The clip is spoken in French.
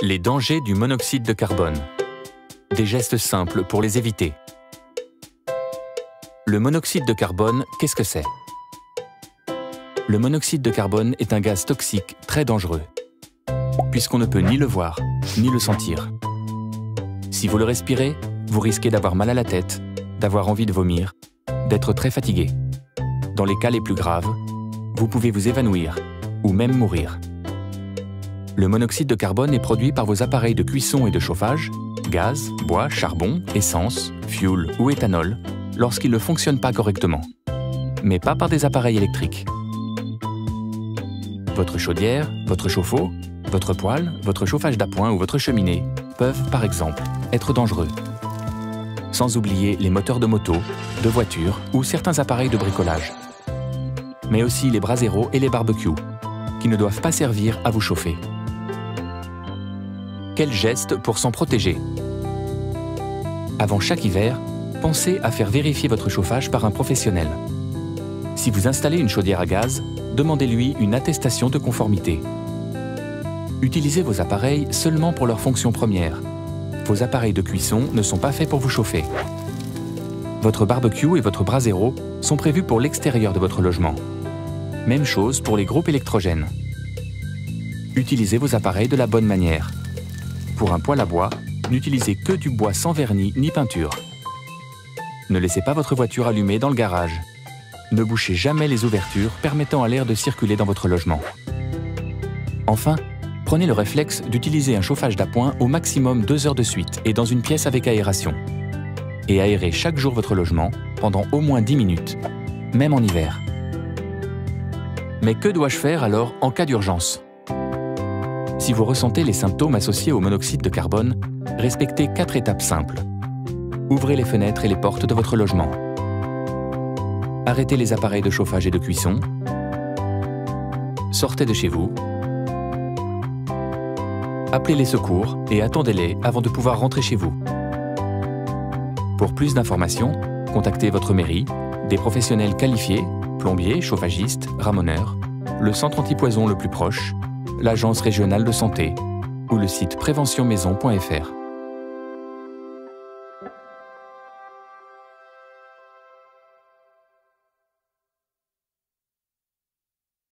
Les dangers du monoxyde de carbone. Des gestes simples pour les éviter. Le monoxyde de carbone, qu'est-ce que c'est? Le monoxyde de carbone est un gaz toxique très dangereux, puisqu'on ne peut ni le voir, ni le sentir. Si vous le respirez, vous risquez d'avoir mal à la tête, d'avoir envie de vomir, d'être très fatigué. Dans les cas les plus graves, vous pouvez vous évanouir ou même mourir. Le monoxyde de carbone est produit par vos appareils de cuisson et de chauffage, gaz, bois, charbon, essence, fioul ou éthanol, lorsqu'ils ne fonctionnent pas correctement, mais pas par des appareils électriques. Votre chaudière, votre chauffe-eau, votre poêle, votre chauffage d'appoint ou votre cheminée peuvent, par exemple, être dangereux. Sans oublier les moteurs de moto, de voiture ou certains appareils de bricolage. Mais aussi les braseros et les barbecues, qui ne doivent pas servir à vous chauffer. Quels gestes pour s'en protéger? Avant chaque hiver, pensez à faire vérifier votre chauffage par un professionnel. Si vous installez une chaudière à gaz, demandez-lui une attestation de conformité. Utilisez vos appareils seulement pour leur fonction première. Vos appareils de cuisson ne sont pas faits pour vous chauffer. Votre barbecue et votre brasero sont prévus pour l'extérieur de votre logement. Même chose pour les groupes électrogènes. Utilisez vos appareils de la bonne manière. Pour un poêle à bois, n'utilisez que du bois sans vernis ni peinture. Ne laissez pas votre voiture allumée dans le garage. Ne bouchez jamais les ouvertures permettant à l'air de circuler dans votre logement. Enfin, prenez le réflexe d'utiliser un chauffage d'appoint au maximum 2 heures de suite et dans une pièce avec aération. Et aérez chaque jour votre logement pendant au moins 10 minutes, même en hiver. Mais que dois-je faire alors en cas d'urgence? Si vous ressentez les symptômes associés au monoxyde de carbone, respectez 4 étapes simples. Ouvrez les fenêtres et les portes de votre logement. Arrêtez les appareils de chauffage et de cuisson. Sortez de chez vous. Appelez les secours et attendez-les avant de pouvoir rentrer chez vous. Pour plus d'informations, contactez votre mairie, des professionnels qualifiés, plombiers, chauffagistes, ramoneurs, le centre antipoison le plus proche, l'agence régionale de santé ou le site préventionmaison.fr.